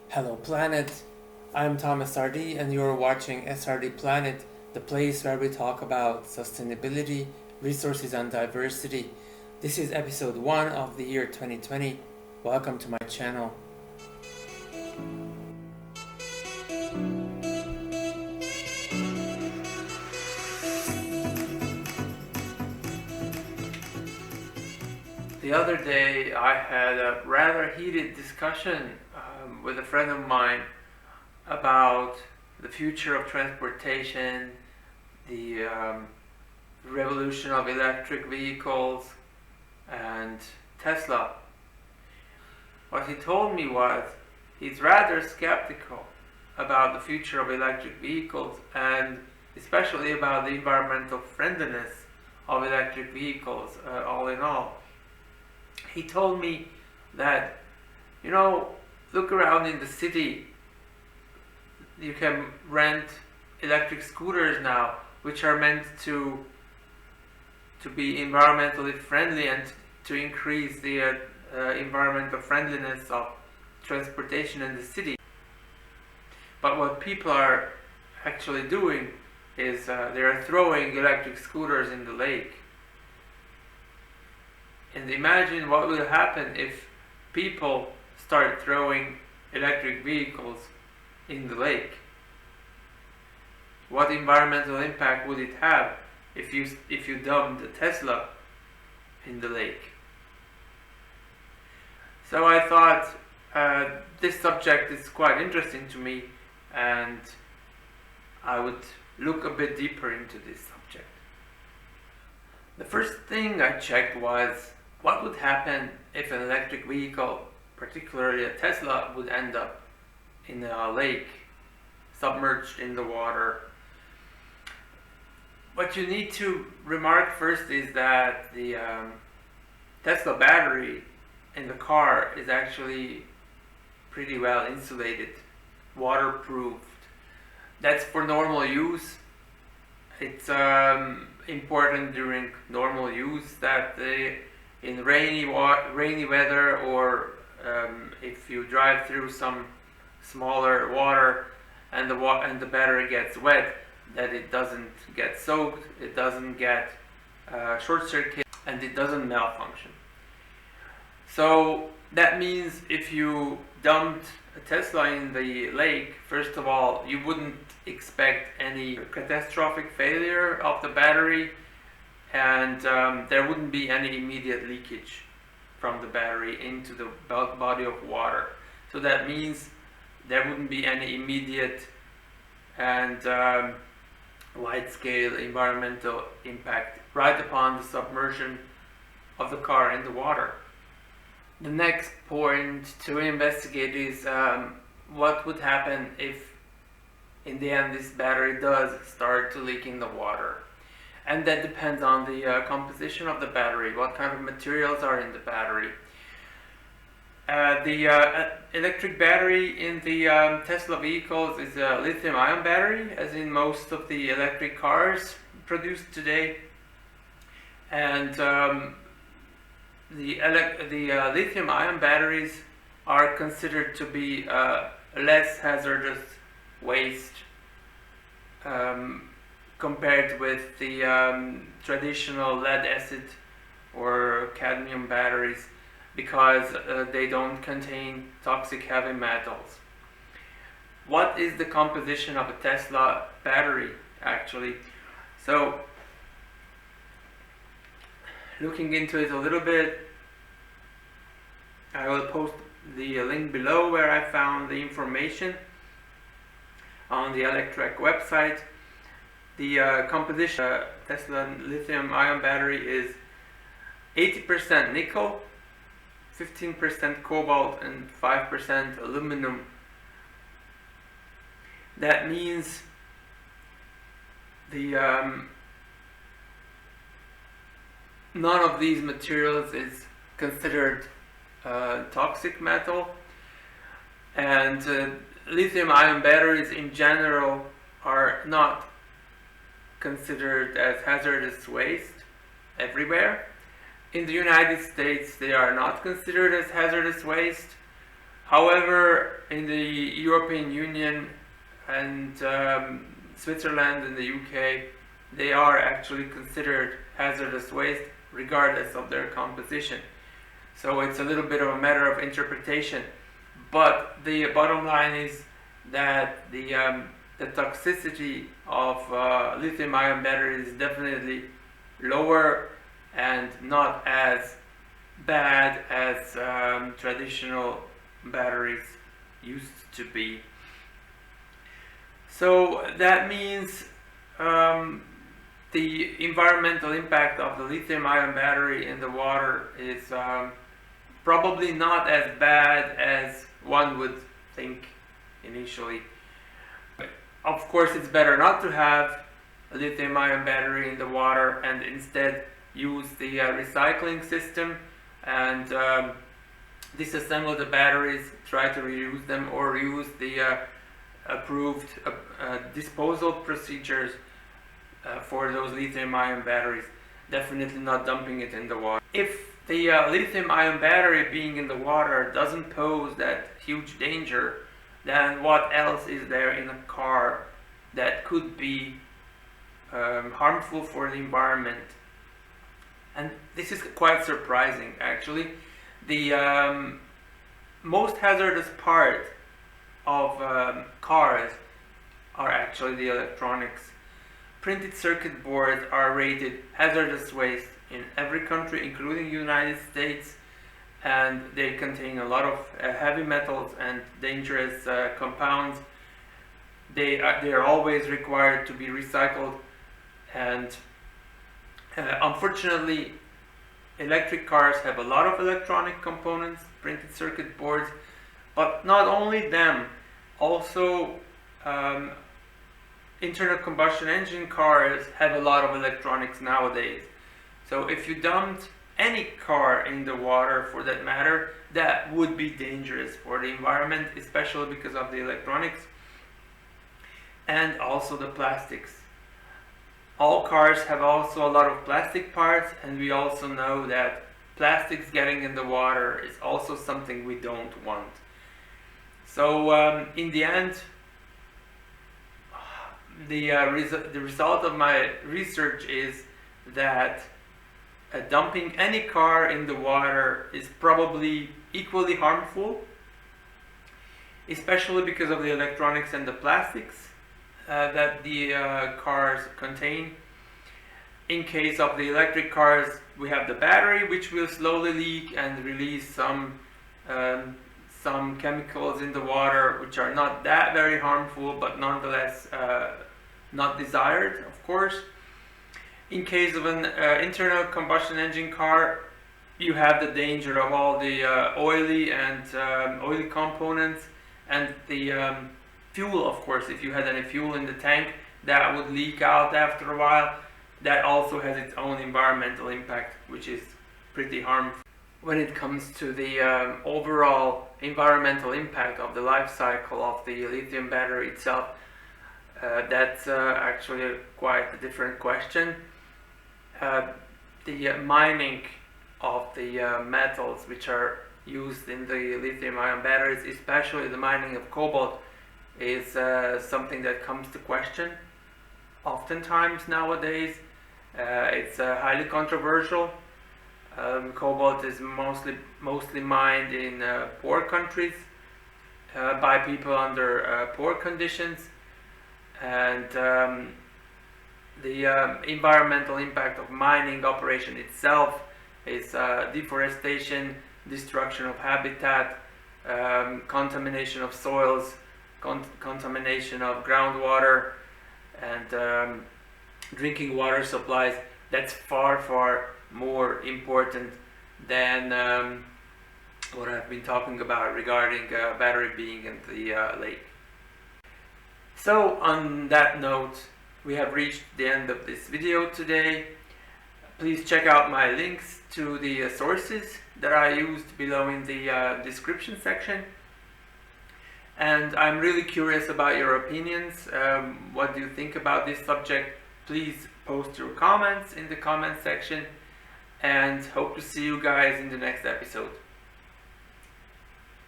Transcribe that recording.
Hello Planet, I'm Thomas RD and you're watching SRD Planet, the place where we talk about sustainability, resources and diversity. This is episode 1 of the year 2020. Welcome to my channel. The other day I had a rather heated discussion with a friend of mine about the future of transportation, the revolution of electric vehicles, and Tesla. What he told me was he's rather skeptical about the future of electric vehicles and especially about the environmental friendliness of electric vehicles all in all. He told me that, look around in the city. You can rent electric scooters now, which are meant to be environmentally friendly and to increase the environmental friendliness of transportation in the city. But what people are actually doing is they are throwing electric scooters in the lake. And imagine what will happen if people start throwing electric vehicles in the lake. What environmental impact would it have if you dumped a Tesla in the lake? So I thought this subject is quite interesting to me and I would look a bit deeper into this subject. The first thing I checked was what would happen if an electric vehicle, particularly a Tesla, would end up in a lake, submerged in the water. What you need to remark first is that the Tesla battery in the car is actually pretty well insulated, waterproofed. That's for normal use. It's important during normal use that in rainy weather or if you drive through some smaller water and the battery gets wet, that it doesn't get soaked, it doesn't get short circuit, and it doesn't malfunction. So that means if you dumped a Tesla in the lake, first of all, you wouldn't expect any catastrophic failure of the battery, and there wouldn't be any immediate leakage from the battery into the body of water. So that means there wouldn't be any immediate and wide-scale environmental impact right upon the submersion of the car in the water. The next point to investigate is what would happen if in the end this battery does start to leak in the water. And that depends on the composition of the battery, what kind of materials are in the battery. The electric battery in the Tesla vehicles is a lithium-ion battery, as in most of the electric cars produced today. And the lithium-ion batteries are considered to be less hazardous waste compared with the traditional lead-acid or cadmium batteries, because they don't contain toxic heavy metals. What is the composition of a Tesla battery actually? So, looking into it a little bit, I will post the link below where I found the information on the Electrek website. The composition of Tesla lithium-ion battery is 80% nickel, 15% cobalt, and 5% aluminum. That means the none of these materials is considered toxic metal, and lithium-ion batteries in general are not considered as hazardous waste everywhere. In the United States, they are not considered as hazardous waste. However, in the European Union and Switzerland and the UK, they are actually considered hazardous waste regardless of their composition. So it's a little bit of a matter of interpretation. But the bottom line is that the toxicity of lithium-ion batteries is definitely lower and not as bad as traditional batteries used to be. So that means the environmental impact of the lithium-ion battery in the water is probably not as bad as one would think initially. Of course, it's better not to have a lithium-ion battery in the water and instead use the recycling system and disassemble the batteries, try to reuse them, or use the approved disposal procedures for those lithium-ion batteries. Definitely not dumping it in the water. If the lithium-ion battery being in the water doesn't pose that huge danger, then what else is there in a car that could be harmful for the environment? And this is quite surprising, actually. The most hazardous part of cars are actually the electronics. Printed circuit boards are rated hazardous waste in every country, including the United States, and they contain a lot of heavy metals and dangerous compounds. They are always required to be recycled, and unfortunately, electric cars have a lot of electronic components, printed circuit boards, but not only them, also internal combustion engine cars have a lot of electronics nowadays. So if you dumped any car in the water, for that matter, that would be dangerous for the environment, especially because of the electronics and also the plastics. All cars have also a lot of plastic parts, and we also know that plastics getting in the water is also something we don't want. So in the end, the result of my research is that dumping any car in the water is probably equally harmful, especially because of the electronics and the plastics that the cars contain. In case of the electric cars, we have the battery, which will slowly leak and release some chemicals in the water, which are not that very harmful, but nonetheless not desired, of course. In case of an internal combustion engine car, you have the danger of all the oily components and the fuel, of course. If you had any fuel in the tank, that would leak out after a while. That also has its own environmental impact, which is pretty harmful. When it comes to the overall environmental impact of the life cycle of the lithium battery itself, that's actually quite a different question. The mining of the metals which are used in the lithium-ion batteries, especially the mining of cobalt, is something that comes to question oftentimes nowadays. It's highly controversial. Cobalt is mostly mined in poor countries by people under poor conditions, and the environmental impact of mining operation itself is deforestation, destruction of habitat, contamination of soils, contamination of groundwater, and drinking water supplies. That's far, far more important than what I've been talking about regarding battery being in the lake. So on that note, we have reached the end of this video today. Please check out my links to the sources that I used below in the description section. And I'm really curious about your opinions. What do you think about this subject? Please post your comments in the comment section, and hope to see you guys in the next episode.